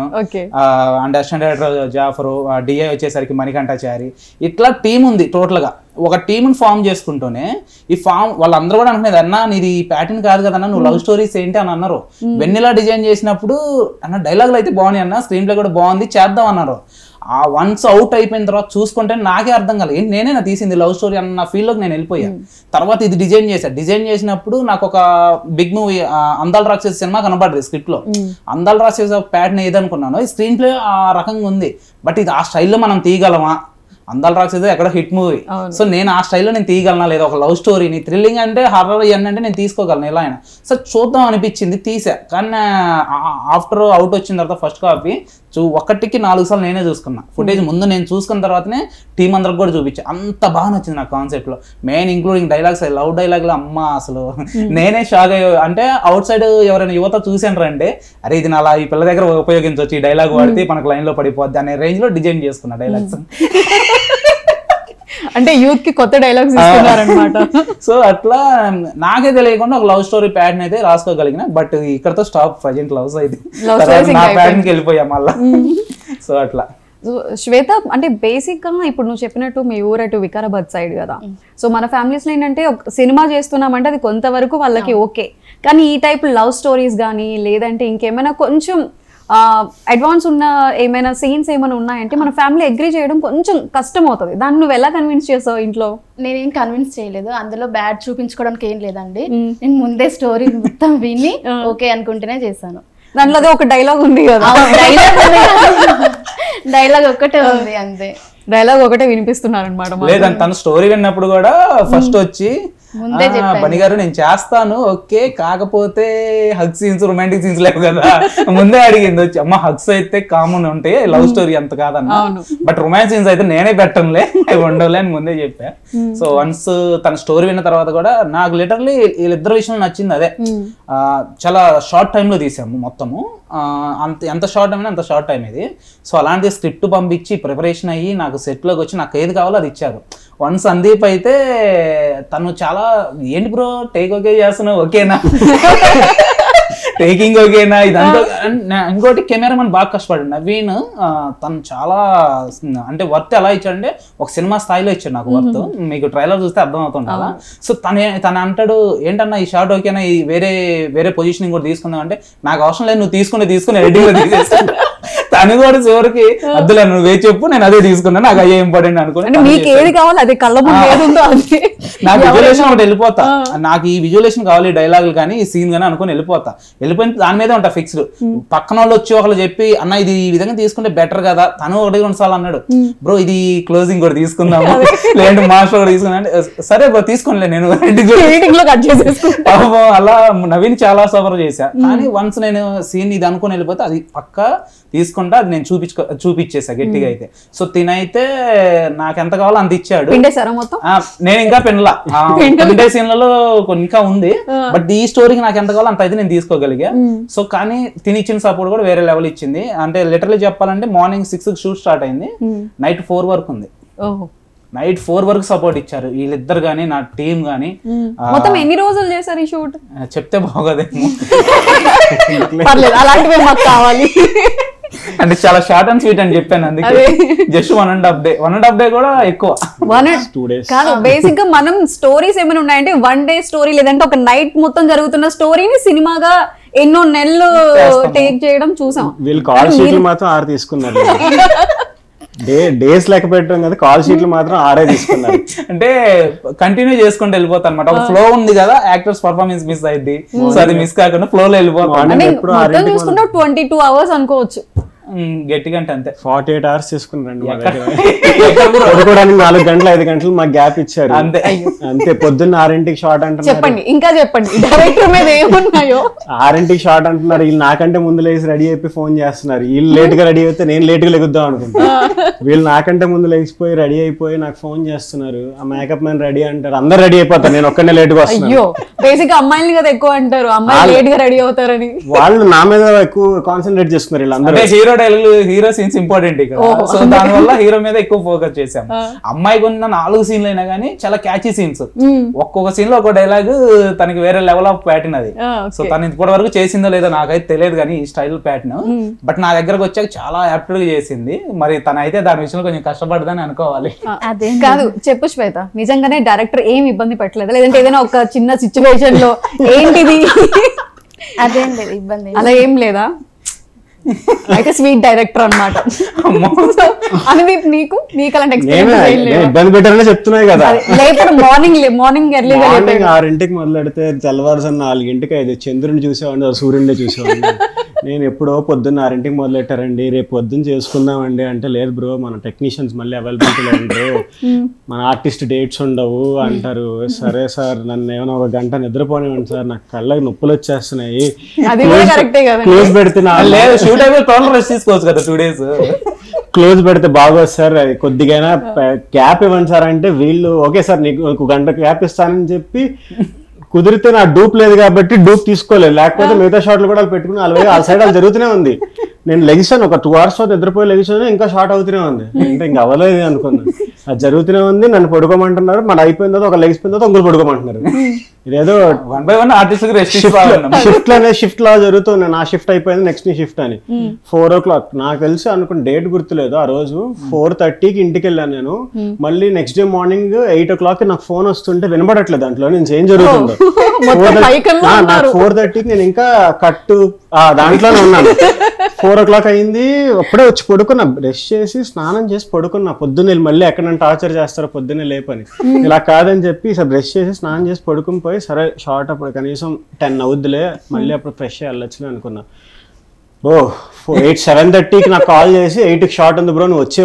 and assistant director Jafar, DI వచ్చేసరికి మణికంఠాచారి, ఇట్లా టీం ఉంది టోటల్ గా. ఒక టీంని ఫామ్ చేసుకుంటూనే ఈ ఫామ్ వాళ్ళందరూ కూడా అనుకునేది, అన్నా నీది ప్యాటర్న్ కాదు కదన్నా, నువ్వు లవ్ స్టోరీస్ ఏంటి అని అన్నారు. వెన్నెలా డిజైన్ చేసినప్పుడు అన్న డైలాగులు అయితే బాగున్నాయి అన్న, స్క్రీన్ ప్లే కూడా బాగుంది, చేద్దాం అన్నారు. ఆ వన్స్ అవుట్ అయిపోయిన తర్వాత చూసుకుంటే నాకే అర్థం కాలేదు, ఏంటి నేనే తీసింది లవ్ స్టోరీ అన్న ఫీల్డ్లోకి నేను వెళ్ళిపోయాను. తర్వాత ఇది డిజైన్ చేసినప్పుడు నాకు ఒక బిగ్ మూవీ అందాల రాక్షస సినిమా కనబడ్డది స్క్రిప్ట్ లో. అందాల రాక్షస ప్యాటర్న్ ఏదనుకున్నాను, ఈ స్క్రీన్ ప్లే ఆ రకంగా ఉంది, బట్ ఇది ఆ స్టైల్లో మనం తీయగలమా? అందాల రాక్షస ఎక్కడ హిట్ మూవీ, సో నేను ఆ స్టైల్లో నేను తీయగలనా లేదా, ఒక లవ్ స్టోరీని థ్రిల్లింగ్ అంటే హర్రర్ ఇవన్నీ అంటే నేను తీసుకోగలను ఎలా అయినా. సో చూద్దాం అనిపించింది, తీసా. కానీ ఆఫ్టర్ అవుట్ వచ్చిన తర్వాత ఫస్ట్ కాపీ ఒక్కటికి 4 సార్లు నేనే చూసుకున్నా ఫుటేజ్. ముందు నేను చూసుకున్న తర్వాతనే టీం అందరికి కూడా చూపించా. అంత బాగా నచ్చింది నాకు కాన్సెప్ట్ లో, main including dialogues, love dialogue లో అమ్మ అసలు నేనే షాక్ అయ్యా. అంటే అవుట్ సైడ్ ఎవరైనా యువత చూసాను అంటే అరే ఇది అలా ఈ పిల్ల దగ్గర ఉపయోగించవచ్చు, ఈ డైలాగ్ వాడితే మనకు లైన్ లో పడిపోద్ది అనే రేంజ్ లో డిజైన్ చేసుకున్నా డైలాగ్స్. అంటే యూత్ కి కొత్త డైలాగ్స్ ఇస్తున్నారన్నమాట. సో అట్లా నాకే తెలియకుండా ఒక లవ్ స్టోరీ ప్యాటర్న్ అయితే రాసుకోగలిగిన. బట్ ఇక్కడతో స్టాప్, ప్రజెంట్ లవ్స్ అయితే నా ప్యాటర్న్కి వెళ్ళిపోయా మళ్ళా. సో అట్లా. శ్వేత, అంటే బేసిక్ గా ఇప్పుడు నువ్వు చెప్పినట్టు మీ ఊరు అటు వికారాబాద్ సైడ్ కదా, సో మన ఫ్యామిలీస్ లో ఏంటంటే ఒక సినిమా చేస్తున్నామంటే అది కొంతవరకు వాళ్ళకి ఓకే, కానీ ఈ టైప్ లవ్ స్టోరీస్ కానీ లేదంటే ఇంకేమైనా కొంచెం అడ్వాన్స్ ఉన్న ఏమైనా సీన్స్ ఏమైనా ఉన్నాయంటే మన ఫ్యామిలీ అగ్రీ చేయడం కొంచెం కష్టం అవుతుంది. దాన్ని నువ్వు ఎలా కన్విన్స్ చేసావు ఇంట్లో? నేనేం కన్విన్స్ చేయలేదు, అందులో బ్యాడ్ చూపించుకోవడానికి ఏం లేదండి. నేను ముందే స్టోరీ మొత్తం విని ఓకే అనుకుంటేనే చేశాను. దాంట్లో అదే ఒక డైలాగ్ ఉంది కదా, డైలాగ్ ఒక్కటే ఉంది అంతే. డైలాగ్ ఒకటే వినిపిస్తున్నారు అనమాట. లేదంటే తను స్టోరీ విన్నప్పుడు కూడా ఫస్ట్ వచ్చి బని గారు నేను చేస్తాను ఓకే, కాకపోతే హగ్ సీన్స్ రొమాంటిక్ సీన్స్ లేవు కదా, ముందే అడిగింది వచ్చి, అమ్మ హగ్స్ అయితే కామన్ ఉంటాయి, లవ్ స్టోరీ అంత కాదన్న, బట్ రొమాన్స్ సీన్స్ అయితే నేనే పెట్టనులే, అవి ఉండవులే అని ముందే చెప్పా. సో వన్స్ తన స్టోరీ విన్న తర్వాత కూడా నాకు లిటరలీ వీళ్ళిద్దరు విషయం నచ్చింది. అదే చాలా షార్ట్ టైంలో తీసాము మొత్తము, ఎంత షార్ట్ టైం అంత షార్ట్ టైం ఇది. సో అలాంటి స్క్రిప్ట్ పంపించి ప్రిపరేషన్ అయ్యి నాకు సెట్లోకి వచ్చి నాకు ఏది కావాలో అది ఇచ్చారు. వన్ సందీప్ అయితే తను చాలా ఏంటి బ్రో టేక్ ఓకే చేస్తున్నావు, ఓకేనా టేకింగ్ ఓకేనా ఇదంతా. ఇంకోటి కెమెరామెన్ బాగా కష్టపడి నవీన్, తను చాలా అంటే వర్త్ ఎలా ఇచ్చాడంటే ఒక సినిమా స్థాయిలో ఇచ్చాడు నాకు వర్త్. మీకు ట్రైలర్ చూస్తే అర్థం అవుతుంది కదా. సో తను అంటాడు ఏంటన్నా ఈ షార్ట్ ఓకేనా, ఈ వేరే పొజిషనింగ్ కూడా తీసుకుందాం అంటే, నాకు అవసరం లేదు నువ్వు తీసుకుని ఎడిటింగ్ తీసేస్తాను. తను కూడా చివరికి అద్దులే నువ్వే చెప్పు నేను అదే తీసుకున్నాను, నాకు అయ్యే ఇంపార్టెంట్ అనుకుని మీకు ఏది కావాలి అది కళ్ళ ముందు ఏది ఉందో అది. నాకు విజువలేషన్ ఒకటి వెళ్ళిపోతా, నాకు ఈ విజువలేషన్ కావాలి డైలాగులు కానీ ఈ సీన్ కానీ అనుకుని వెళ్ళిపోయిన దాని మీదే ఉంటా ఫిక్స్డ్. పక్కన వాళ్ళు వచ్చి ఒకళ్ళు చెప్పి అన్న ఇది ఈ విధంగా తీసుకుంటే బెటర్ కదా, తను 1-2 సార్లు అన్నాడు బ్రో ఇది క్లోజింగ్ కూడా తీసుకుందాము లేదంటే మాస్టర్ కూడా తీసుకున్నా, సరే బ్రో తీసుకోనిలే నేను అలా నవీన్ చాలా సఫర్ చేశా. కానీ వన్స్ నేను సీన్ ఇది అనుకుని వెళ్ళిపోతే అది పక్కా తీసుకుంటా, అది నేను చూపించేసా గట్టిగా అయితే. సో తినైతే నాకు ఎంత కావాలో అంత ఇచ్చాడు. నేను ఇంకా పిండే సీన్లలో ఇంకా ఉంది, బట్ ఈ స్టోరీకి నాకు ఎంత కావాలో అంత అయితే నేను తీసుకోగలిగా. సో కానీ తినిచ్చిన సపోర్ట్ కూడా వేరే లెవెల్ ఇచ్చింది. అంటే లిటరలీ చెప్పాలంటే మార్నింగ్ 6కి షూట్ స్టార్ట్ అయింది, నైట్ 4 వరకు ఉంది. నైట్ 4 వరకు సపోర్ట్ ఇచ్చారు వీళ్ళిద్దరు గానీ నా టీం గానీ. మొత్తం ఎన్ని రోజులు చేశారు ఈ షూట్? చెప్తే బాగోదేమో, అలాంటివి మాకు కావాలి అంటే చాలా షార్ట్ అండ్ స్వీట్ అని చెప్పాను, అందుకే జస్ట్ 1.5 డే కూడా ఎక్కువ. 2 days కాదు, బేసిక్ గా మనం స్టోరీస్ ఏమైనా ఉన్నాయంటే 1 day స్టోరీ లేదంటే ఒక నైట్ మొత్తం జరుగుతున్న స్టోరీని సినిమాగా ఎన్నో నెలలు టేక్ చేయడం చూసాం. వీళ్ళు కాల్ షీట్లు మాత్రం 6 తీసుకున్నారు, డేస్ లెక్క పెట్టడం కదా, కాల్ షీట్లు మాత్రం 6 తీసుకున్నారు. అంటే కంటిన్యూ చేసుకుంటూ వెళ్ళిపోతా అనమాట. ఒక ఫ్లో ఉంది కదా, యాక్టర్స్ పర్ఫార్మెన్స్ మిస్ అయింది, సో అది మిస్ కాకుండా ఫ్లో లో వెళ్ళిపోతాం. చూసుకుంటే 22 hours అనుకోవచ్చు గట్టిగా, అంతే 48 hours తీసుకున్నారండి మా దగ్గర. పడుకోవడానికి 4 గంటలు 5 గంటలు మాకు గ్యాప్ ఇచ్చారు అంతే. పొద్దున్న 6కి షార్ట్ అంటున్నారు. చెప్పండి ఇంకా చెప్పండి డైరెక్టర్ మీద ఏమున్నాయో. 6కి షార్ట్ అంటున్నారు, వీళ్ళు నాకంటే ముందు లేచి రెడీ అయిపోయి ఫోన్ చేస్తున్నారు. వీళ్ళు లేట్ గా రెడీ అయితే నేను లేట్ గా లెగుద్దాం అనుకుంటా, వీళ్ళు నాకంటే ముందు లేచిపోయి రెడీ అయిపోయి నాకు ఫోన్ చేస్తున్నారు. ఆ మేకప్ మ్యాన్ రెడీ అంటారు, అందరు రెడీ అయిపోతారు, నేను ఒక్కనే లేట్ గా వస్తాను. అయ్యో బేసిక్ గా అమ్మాయిలు కదా ఎక్కువ అంటారు, అమ్మాయిలు లేట్ గా రెడీ అవుతారని. వాళ్ళు నా మీద ఎక్కువ కాన్సన్ట్రేట్ చేస్తున్నారు వీళ్ళందరూ. Hero dialogue hero scenes important ఇక్కడ. సో దానివల్ల హీరో మీద ఎక్కువ ఫోకస్ చేసాం. అమ్మాయికి ఉన్న 4 సీన్లు అయినా కానీ చాలా క్యాచీ సీన్స్, ఒక్కొక్క సీన్ లో ఒక డైలాగ్ తనకి వేరే లెవెల్ ఆఫ్ ప్యాటర్న్ అది. సో తను ఇప్పటి వరకు చేసిందో లేదో నాకైతే తెలియదు కానీ ఈ స్టైల్ ప్యాటర్న్, బట్ నా దగ్గరకు వచ్చాక చాలా యాప్టెడ్ గా చేసింది. మరి తనైతే దాని విషయంలో కొంచెం కష్టపడదని అనుకోవాలి. అదేం కాదు, చెప్పు శ్వేత, నిజంగానే డైరెక్టర్ ఏం ఇబ్బంది పెట్టలేదు? లేదంటే ఏదైనా ఒక చిన్న సిచ్యువేషన్ లో ఏంటిది అదేం లేదు ఇబ్బంది, అలా ఏం లేదా? అయితే స్వీట్ డైరెక్టర్ అన్నమాట. అనుదీప్, నీకు అలాంటి ఎక్స్పీరియన్స్ ఇబ్బంది పెట్టారనే చెప్తున్నాయి కదా. లేకపోతే మార్నింగ్ ఎర్లీగా 6ంటికి మొదలెడితే తెల్లవారుజామున 4ంటికి అయితే చంద్రుని చూసేవాడిని, సూర్యుడిని చూసేవాడిని. నేను ఎప్పుడో పొద్దున్న 6ంటికి మొదలెట్టారండి, రేపు పొద్దున్న చేసుకుందామండి అంటే, లేదు బ్రో మన టెక్నీషియన్స్ మళ్ళీ అవైలబిలిటీలో ఉండరు, మన ఆర్టిస్ట్ డేట్స్ ఉండవు అంటారు. సరే సార్ నన్ను ఏమైనా ఒక గంట నిద్రపోనివ్వండి సార్, నాకు కళ్ళకి నొప్పులు వచ్చేస్తున్నాయి, క్లోజ్ పెడితే తీసుకోవచ్చు కదా 2 days క్లోజ్ పెడితే బాగోదు సార్, అది కొద్దిగా క్యాప్ ఇవ్వండి సార్ అంటే, వీళ్ళు ఓకే సార్ నీకు 1 గంట క్యాప్ ఇస్తానని చెప్పి కుదిరితే నా డూప్ లేదు కాబట్టి డూప్ తీసుకోలేదు, లేకపోతే మిగతా షాట్లు కూడా పెట్టుకుని వాళ్ళ సైడ్ వాళ్ళు జరుగుతూనే ఉంది. నేను లెగిసాను, ఒక 2 hours నిద్రపోయి లెగిసాను, ఇంకా షార్ట్ అవుతూనే ఉంది. అంటే ఇంకా అవ్వలేదు అనుకున్నాను, అది జరుగుతూనే ఉంది. నన్ను పడుకోమంటున్నారు, మన అయిపోయిన తర్వాత ఒక లెగిసిపోయిన తర్వాత ఇంకొకరు పడుకోమంటున్నారు. ఇదేదో 1 by 1 ఆర్టిస్ట్ షిఫ్ట్ అనే షిఫ్ట్ లా జరుగుతుంది. నా షిఫ్ట్ అయిపోయింది, నెక్స్ట్ నీ షిఫ్ట్ అని. 4 o'clock నాకు తెలిసి అనుకున్న డేట్ గుర్తులేదు, ఆ రోజు 4:30కి ఇంటికి వెళ్ళాను నేను. మళ్ళీ నెక్స్ట్ డే మార్నింగ్ 8 o'clock నాకు ఫోన్ వస్తుంటే వినబడట్లేదు దాంట్లో నుంచి ఏం జరుగుతుందో. 4:30కి నేను ఇంకా కట్టు దాంట్లోనే ఉన్నాను. 4 o'clock అయింది, అప్పుడే వచ్చి పడుకున్నా, బ్రష్ చేసి స్నానం చేసి పడుకున్నా. పొద్దున్నే మళ్ళీ ఎక్కడైనా టార్చర్ చేస్తారో పొద్దున్నే లేపని, ఇలా కాదని చెప్పి బ్రష్ చేసి స్నానం చేసి పడుకుని పోయి, సరే షార్ట్ అప్పుడు కనీసం 10 అవుద్దులే, మళ్ళీ అప్పుడు ఫ్రెష్ వెళ్ళొచ్చులే అనుకున్నా. 7:30కి నాకు కాల్ చేసి 8కి షార్ట్ ఉంది బ్రో, నువ్వు వచ్చి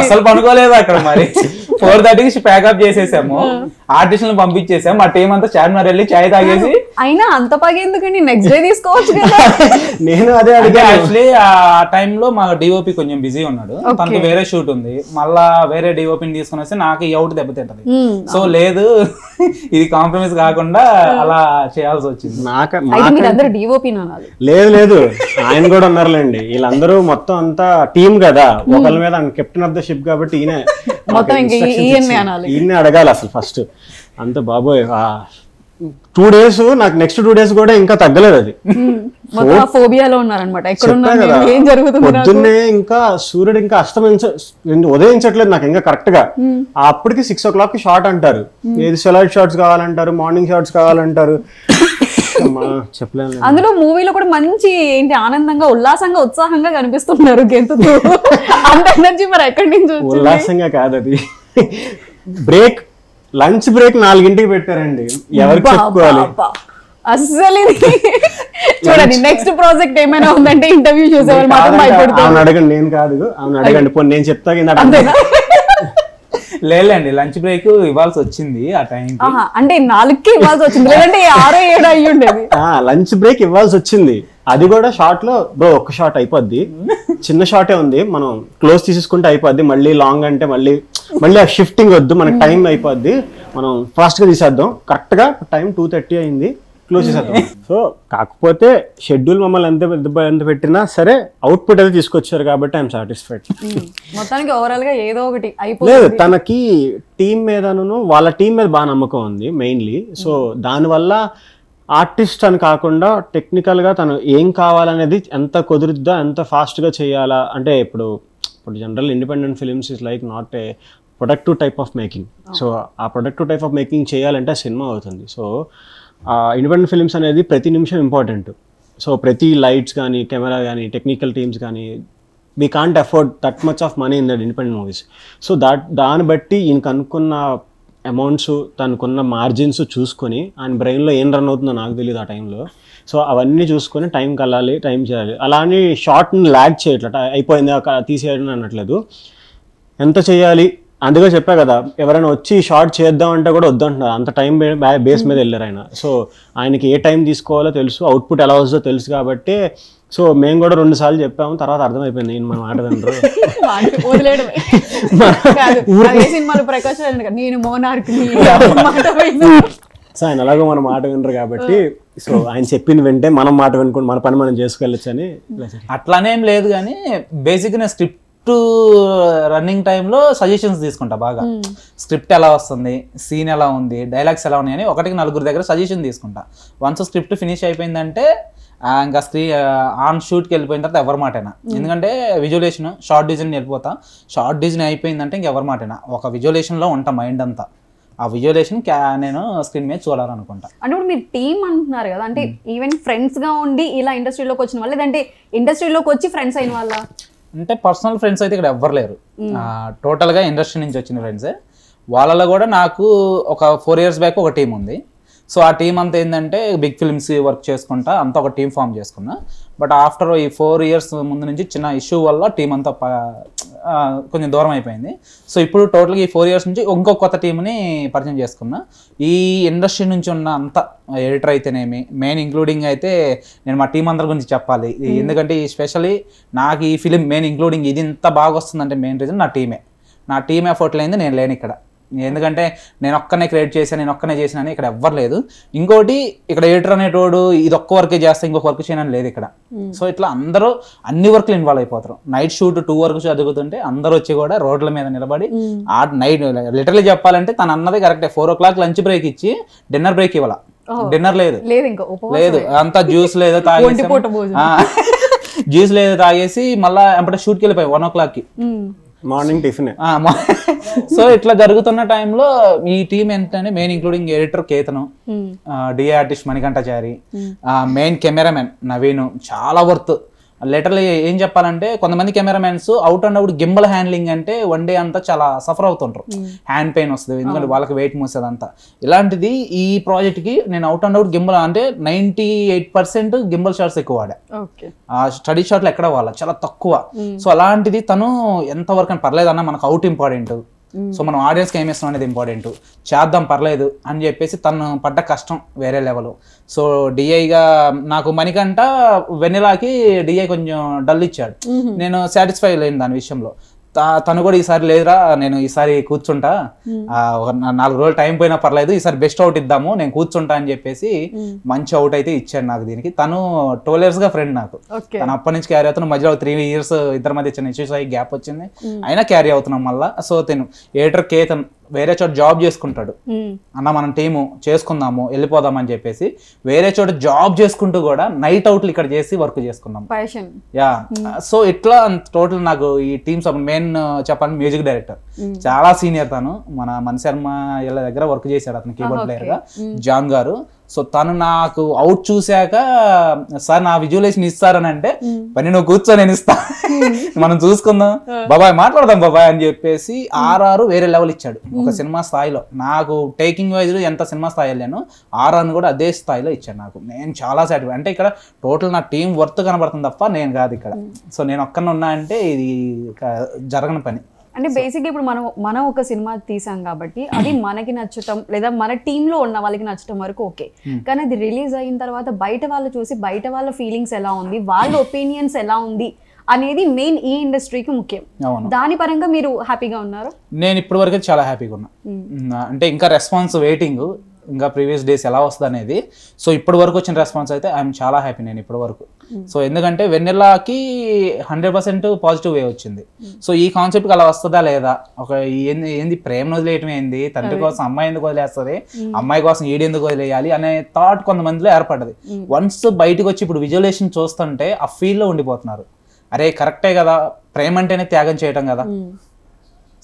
అసలు పనుకోలేదు అక్కడ. మరి 4:30కి ప్యాకప్ చేసేసాము, ఆర్టిస్టులను పంపించేసాము, ఆ టీం అంతా చార్మినార్ వెళ్ళి చాయ్ తాగేసి. అయినా అంత పగ ఎందుకండి, నెక్స్ట్ డే తీసుకోవచ్చు కదా. నేను అదే యాక్చువల్లీ ఆ టైంలో మా డిఓపి కొంచెం బిజీ ఉన్నాడు, తనకు వేరే షూట్ ఉంది, మళ్ళా వేరే డిఓపిని తీసుకుని వస్తే నాకు ఈ అవుట్ దెబ్బతింటది. సో లేదు ఇది కాంప్రమైజ్ కాకుండా అలా చేయాల్సి వచ్చింది. లేదు ఆయన కూడా ఉన్నారులేండి, వీళ్ళందరూ మొత్తం అంతా టీం కదా, ఒకళ్ళ మీద కెప్టెన్ ఆఫ్ ద షిప్ కాబట్టి ఈయన అడగాలి అసలు ఫస్ట్. అంత బాబోయ్ 2 days, నాకు నెక్స్ట్ 2 days కూడా ఇంకా తగ్గలేదు. అది పొద్దున్నే ఇంకా సూర్యుడు ఇంకా ఉదయించట్లేదు నాకు ఇంకా కరెక్ట్ గా. అప్పటికి 6 o'clock షార్ట్ అంటారు, ఏది సెలైడ్ షార్ట్స్ కావాలంటారు, మార్నింగ్ షార్ట్స్ కావాలంటారు. చెప్పలేను. అందులో మూవీలో కూడా మంచి ఏంటి ఆనందంగా ఉల్లాసంగా ఉత్సాహంగా కనిపిస్తున్నారు, గెంతుతూ. అంత ఎనర్జీ మరి ఎక్కడి నుంచి? ఉల్లాసంగా కాదు అది, బ్రేక్ లంచ్ బ్రేక్ 4ంటికి పెట్టారండి, ఎవరికి చెప్పుకోవాలి అసలు. చూడండి నెక్స్ట్ ప్రాజెక్ట్ ఏమైనా ఉందంటే ఇంటర్వ్యూ చూసేవాళ్ళు మాత్రం భయపడుతున్నారు. ఆమెను అడగండి, నేను కాదు, ఆమెను అడగండి. పోనీ నేను చెప్తా కింద. లేదండి లంచ్ బ్రేక్ ఇవ్వాల్సి వచ్చింది ఆ టైం, అంటే 4కి ఇవ్వాల్సి వచ్చింది, లేదంటే 6, 7 అయ్యి ఉండేది. లంచ్ బ్రేక్ ఇవ్వాల్సి వచ్చింది, అది కూడా షార్ట్ లో బ్రో ఒక్క షార్ట్ అయిపోద్ది, చిన్న షార్టే ఉంది, మనం క్లోజ్ తీసేసుకుంటే అయిపోద్ది, మళ్ళీ లాంగ్ అంటే మళ్ళీ ఆ షిఫ్టింగ్ వద్దు, మనకి టైం అయిపోద్ది, మనం ఫాస్ట్ గా తీసేద్దాం. కరెక్ట్ గా టైం 2:30 అయింది, క్లోజ్ చేసేద్దాం. సో కాకపోతే షెడ్యూల్ మమ్మల్ని ఎంత పెట్టినా సరే అవుట్పుట్ అయితే తీసుకొచ్చారు కాబట్టి ఐఎమ్ సాటిస్ఫైడ్. మొత్తానికి ఓవరాల్ గా ఏదో ఒకటి లేదు, తనకి టీం మీదను వాళ్ళ టీం మీద బాగా నమ్మకం ఉంది మెయిన్లీ. సో దానివల్ల ఆర్టిస్ట్ అని కాకుండా టెక్నికల్గా తను ఏం కావాలనేది ఎంత కుదురుద్దా, ఎంత ఫాస్ట్గా చేయాలా అంటే, ఇప్పుడు general independent films is like not a productive type of making. So ఆ ప్రొడక్టివ్ టైప్ ఆఫ్ మేకింగ్ చేయాలంటే సినిమా అవుతుంది. సో ఇండిపెండెంట్ ఫిలిమ్స్ అనేది ప్రతి నిమిషం ఇంపార్టెంట్. సో ప్రతి లైట్స్ కానీ, కెమెరా కానీ, టెక్నికల్ టీమ్స్ కానీ, we can't afford that much of money in that independent movies. So దాన్ని బట్టి ఈయనకు అనుకున్న అమౌంట్స్, తనకున్న మార్జిన్స్ చూసుకొని, ఆయన బ్రెయిన్లో ఏం రన్ అవుతుందో నాకు తెలియదు ఆ టైంలో. సో అవన్నీ చూసుకొని టైంకి వెళ్ళాలి, టైం చేయాలి. అలా అని షార్ట్ని ల్యాగ్ చేయట్లట, అయిపోయింది తీసేయడం అనట్లేదు, ఎంత చేయాలి. అందుకే చెప్పా కదా, ఎవరైనా వచ్చి షార్ట్ చేద్దాం అంటే కూడా వద్దంటున్నారు, అంత టైం బేస్ మీద వెళ్ళారు ఆయన. సో ఆయనకి ఏ టైం తీసుకోవాలో తెలుసు, అవుట్పుట్ ఎలా వస్తుందో తెలుసు కాబట్టి. సో మేము కూడా 2 సార్లు చెప్పాము, తర్వాత అర్థమైపోయింది ఈయన మన మాట వినరు. సినిమాలు ప్రకాష్ నేను మోనార్క్ సో ఆయన అలాగో మన మాట వినరు కాబట్టి సో ఆయన చెప్పింది వింటే మనం మాట వినుకుంటే మన పని మనం చేసుకెళ్ళచ్చు అని అట్లానేం లేదు కానీ బేసిక్గా నేను స్క్రిప్ట్ రన్నింగ్ టైంలో సజెషన్స్ తీసుకుంటా బాగా. స్క్రిప్ట్ ఎలా వస్తుంది, సీన్ ఎలా ఉంది, డైలాగ్స్ ఎలా ఉన్నాయని ఒకటికి 4 దగ్గర సజెషన్ తీసుకుంటా. వన్స్ స్క్రిప్ట్ ఫినిష్ అయిపోయిందంటే ఇంకా ఆన్ షూట్కి వెళ్ళిపోయిన తర్వాత ఎవరి మాటైనా, ఎందుకంటే విజువలేషన్ షార్ట్ డిజైన్ వెళ్ళిపోతా. షార్ట్ డిజైన్ అయిపోయిందంటే ఇంకెవరి మాటైనా, ఒక విజువలేషన్లో ఉంటా మైండ్ అంతా. ఆ విజువలేషన్ నేను స్క్రీన్ మీద చూడాలనుకుంటా. అంటే ఇప్పుడు మీరు టీమ్ అంటున్నారు కదా, అంటే ఈవెన్ ఫ్రెండ్స్గా ఉండి ఇలా ఇండస్ట్రీలోకి వచ్చిన వాళ్ళు, లేదంటే ఇండస్ట్రీలోకి వచ్చి ఫ్రెండ్స్ అయిన వాళ్ళ? అంటే పర్సనల్ ఫ్రెండ్స్ అయితే ఇక్కడ ఎవ్వరు లేరు, టోటల్గా ఇండస్ట్రీ నుంచి వచ్చిన ఫ్రెండ్సే. వాళ్ళలో కూడా నాకు ఒక 4 years బ్యాక్ ఒక టీం ఉంది. సో ఆ టీం అంతా ఏంటంటే బిగ్ ఫిల్మ్స్ వర్క్ చేసుకుంటా అంతా ఒక టీం ఫామ్ చేసుకున్నా. బట్ ఆఫ్టర్ ఈ 4 years ముందు నుంచి చిన్న ఇష్యూ వల్ల టీం అంతా కొంచెం దూరం అయిపోయింది. సో ఇప్పుడు టోటల్గా ఈ 4 years నుంచి ఇంకో కొత్త టీంని పరిచయం చేసుకున్నా. ఈ ఇండస్ట్రీ నుంచి ఉన్న అంత ఎడిటర్ అయితేనేమి, మెయిన్ ఇంక్లూడింగ్ అయితే నేను మా టీం అందరి గురించి చెప్పాలి. ఎందుకంటే ఎస్పెషల్లీ నాకు ఈ ఫిలిం మెయిన్ ఇంక్లూడింగ్ ఇది ఇంత బాగా వస్తుందంటే మెయిన్ రీజన్ నా టీమే. నా టీం ఎఫర్ట్ లేనిది నేను లేను ఇక్కడ. ఎందుకంటే నేను ఒక్కనే క్రియేట్ చేశాను, నేను ఒక్కనే చేసినా ఇక్కడ ఎవ్వరు లేదు. ఇంకోటి ఇక్కడ ఎడిటర్ అనేటోడు ఇది ఒక్క వర్కే చేస్తే ఇంకొక వర్క్ చేయనని లేదు ఇక్కడ. సో ఇట్లా అందరూ అన్ని వర్క్లు ఇన్వాల్వ్ అయిపోతారు. నైట్ షూట్ 2 వరకు చదువుతుంటే అందరూ వచ్చి కూడా రోడ్ల మీద నిలబడి ఆ నైట్ లిటరలీ చెప్పాలంటే తను అన్నది కరెక్టే. 4 o'clock లంచ్ బ్రేక్ ఇచ్చి డిన్నర్ బ్రేక్ ఇవ్వాల. డిన్నర్ లేదు లేదు అంతా జ్యూస్ లేదో తాగేసి జ్యూస్ లేదో తాగేసి మళ్ళీ అంటే షూట్కి వెళ్ళిపోయి 1 o'clockకి మార్నింగ్ టిఫిన్. సో ఇట్లా జరుగుతున్న టైంలో ఈ టీం ఏంటంటే main including editor Ketan, DI artist Manikanthachari, main cameraman Naveen, చాలా వర్త్. లిటరలీ ఏం చెప్పాలంటే కొంతమంది cameramen out and out gimbal handling అంటే 1 day అంతా చాలా సఫర్ అవుతుంటారు, హ్యాండ్ పెయిన్ వస్తుంది ఎందుకంటే వాళ్ళకి వెయిట్ మూసేది అంతా. ఇలాంటిది ఈ ప్రాజెక్ట్కి నేను అవుట్ అండ్ అవుట్ గింబల్ అంటే 98% గింబల్ షాట్స్ ఎక్కువ వాడా. స్టడీ షాట్లు ఎక్కడ వాళ్ళ చాలా తక్కువ. సో అలాంటిది తను ఎంతవరకు అని పర్లేదన్నా మనకు అవుట్ ఇంపార్టెంట్, సో మనం ఆడియన్స్కి ఏమి ఇస్తాం అనేది ఇంపార్టెంట్, చేద్దాం పర్లేదు అని చెప్పేసి తను పడ్డ కష్టం వేరే లెవెల్. సో డిఐగా నాకు మణికంట వెన్నెలాకి డిఐ కొంచెం డల్ ఇచ్చాడు. నేను సాటిస్ఫై లేను దాని విషయంలో. తను కూడా ఈసారి లేదురా నేను ఈసారి కూర్చుంటా, ఒక 4 రోజులు టైం పోయినా పర్లేదు, ఈసారి బెస్ట్ అవుట్ ఇద్దాము నేను కూర్చుంటా అని చెప్పేసి మంచి అవుట్ అయితే ఇచ్చాడు నాకు. దీనికి తను 12 years గా ఫ్రెండ్ నాకు. తను అప్పటి నుంచి క్యారీ అవుతున్నాం. మధ్యలో 3 years ఇద్దరి మధ్య చిన్న ఇష్యూస్ అయ్యి గ్యాప్ వచ్చింది, అయినా క్యారీ అవుతున్నాం మళ్ళా. సో తను ఎడిటర్ కేతన్ వేరే చోట జాబ్ చేసుకుంటాడు. అన్న మనం టీము చేసుకుందాము వెళ్ళిపోదాం అని చెప్పేసి వేరే చోట జాబ్ చేసుకుంటూ కూడా నైట్ అవుట్లు ఇక్కడ చేసి వర్క్ చేసుకున్నాం. యా సో ఇట్లా టోటల్ నాకు ఈ టీమ్స్ మెయిన్ చెప్పండి మ్యూజిక్ డైరెక్టర్ చాలా సీనియర్ తను, మన మణిశర్మ వీళ్ళ దగ్గర వర్క్ చేశాడు అతను కీబోర్డ్ ప్లేయర్ గా, జాన్ గారు. సో తను నాకు అవుట్ చూశాక సార్ నా విజువలైజేషన్ ఇస్తారని అంటే పని నువ్వు కూర్చో నేను ఇస్తా మనం చూసుకుందాం బాబాయ్ మాట్లాడదాం బాబాయ్ అని చెప్పేసి 6 వేరే లెవెల్ ఇచ్చాడు ఒక సినిమా స్థాయిలో. నాకు టేకింగ్ వైజ్ ఎంత సినిమా స్థాయి వెళ్ళాను 6 కూడా అదే స్థాయిలో ఇచ్చాడు నాకు. నేను చాలా సాటిస్ఫై. అంటే ఇక్కడ టోటల్ నా టీం వర్త్ కనబడుతుంది తప్ప నేను కాదు ఇక్కడ. సో నేను ఒక్కనే ఉన్నా అంటే ఇది జరగని పని. అంటే బేసిక్గా ఇప్పుడు మనం ఒక సినిమా తీసాం కాబట్టి అది మనకి నచ్చటం లేదా మన టీంలో ఉన్న వాళ్ళకి నచ్చటం వరకు ఓకే, కానీ అది రిలీజ్ అయిన తర్వాత బయట వాళ్ళు చూసి బయట వాళ్ళ ఫీలింగ్స్ ఎలా ఉంది, వాళ్ళ ఒపీనియన్స్ ఎలా ఉంది అనేది మెయిన్ ఈ ఇండస్ట్రీకి ముఖ్యం. దాని పరంగా మీరు హ్యాపీగా ఉన్నారు? నేను ఇప్పటి వరకు చాలా హ్యాపీగా ఉన్నా. అంటే ఇంకా రెస్పాన్స్ వెయిటింగ్, ఇంకా ప్రీవియస్ డేస్ ఎలా వస్తుంది అనేది. సో ఇప్పటి వరకు వచ్చిన రెస్పాన్స్ అయితే ఐఎమ్ చాలా హ్యాపీ నేను ఇప్పటి వరకు. సో ఎందుకంటే వెన్నెలాకి 100% పాజిటివ్ వే వచ్చింది. సో ఈ కాన్సెప్ట్కి అలా వస్తుందా లేదా, ఒక ఏంది ప్రేమ వదిలేయటం ఏంది, తండ్రి కోసం అమ్మాయి ఎందుకు వదిలేస్తుంది, అమ్మాయి కోసం ఈడు ఎందుకు వదిలేయాలి అనే థాట్ కొంతమందిలో ఏర్పడ్డది. వన్స్ బయటకు వచ్చి ఇప్పుడు విజువలేషన్ చూస్తుంటే ఆ ఫీల్లో ఉండిపోతున్నారు, అరే కరెక్టే కదా ప్రేమ అంటేనే త్యాగం చేయటం కదా.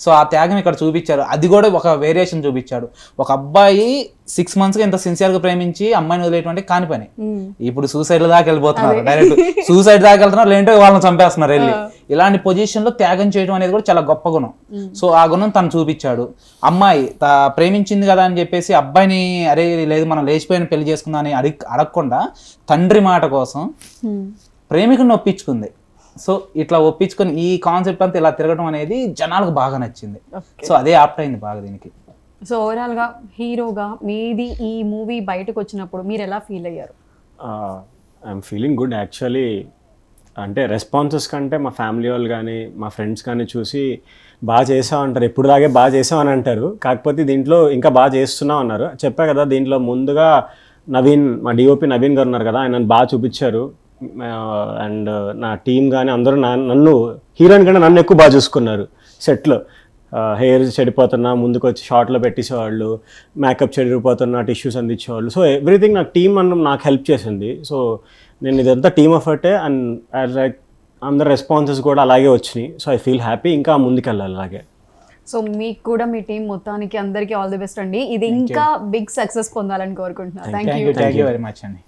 సో ఆ త్యాగం ఇక్కడ చూపించారు. అది కూడా ఒక వేరియేషన్ చూపించాడు. ఒక అబ్బాయి 6 monthsగా ఎంత సిన్సియర్గా ప్రేమించి అమ్మాయిని వదిలేటువంటి కాని పని ఇప్పుడు సూసైడ్ దాకా వెళ్ళిపోతున్నారు, డైరెక్ట్ సూసైడ్ దాకా వెళ్తున్నారు, లేదంటే వాళ్ళని చంపేస్తున్నారు వెళ్ళి. ఇలాంటి పొజిషన్ లో త్యాగం చేయడం అనేది కూడా చాలా గొప్ప గుణం. సో ఆ గుణం తను చూపించాడు. అమ్మాయి ప్రేమించింది కదా అని చెప్పేసి అబ్బాయిని అరే లేదు మనం లేచిపోయిన పెళ్లి చేసుకుందాం అని అడగకుండా తండ్రి మాట కోసం ప్రేమికుని ఒప్పించుకుంది. సో ఇట్లా ఒప్పించుకొని ఈ కాన్సెప్ట్ అంతా ఇలా తిరగడం అనేది జనాలకు బాగా నచ్చింది. సో అదే ఆప్ట్ అయింది బాగా దీనికి. సో ఓవరాల్ గా హీరోగా మీది ఈ మూవీ బయటకు వచ్చినప్పుడు మీరు ఎలా ఫీల్ అయ్యారు? I'm feeling good actually. అంటే రెస్పాన్సెస్ కంటే మా ఫ్యామిలీ వాళ్ళు కానీ మా ఫ్రెండ్స్ కానీ చూసి బాగా చేసావు అంటారు, ఎప్పుడు దాగే బాగా చేసావు అని అంటారు. కాకపోతే దీంట్లో ఇంకా బాగా చేస్తున్నావు అన్నారు. చెప్పా కదా, దీంట్లో ముందుగా నవీన్, మా డిఓపి నవీన్ గారు ఉన్నారు కదా, ఆయన నన్ను బాగా చూపించారు. అండ్ నా టీం కానీ అందరూ నన్ను హీరోయిన్ కంటే నన్ను ఎక్కువ బాగా చూసుకున్నారు సెట్లో. హెయిర్ చెడిపోతున్నా ముందుకు వచ్చి షార్ట్లో పెట్టేసేవాళ్ళు, మేకప్ చెడిపోతున్నా టిష్యూస్ అందించేవాళ్ళు. సో ఎవ్రీథింగ్ నాకు టీం నాకు హెల్ప్ చేసింది. సో నేను ఇదంతా టీమ్ ఎఫర్టే. అండ్ లైక్ అందరు రెస్పాన్సెస్ కూడా అలాగే వచ్చినాయి. సో ఐ ఫీల్ హ్యాపీ, ఇంకా ముందుకెళ్ళాలి అలాగే. సో మీకు కూడా మీ టీం మొత్తానికి అందరికీ ఆల్ ది బెస్ట్ అండి. ఇది ఇంకా బిగ్ సక్సెస్ పొందాలని కోరుకుంటున్నాను. థ్యాంక్ యూ వెరీ మచ్ అండి.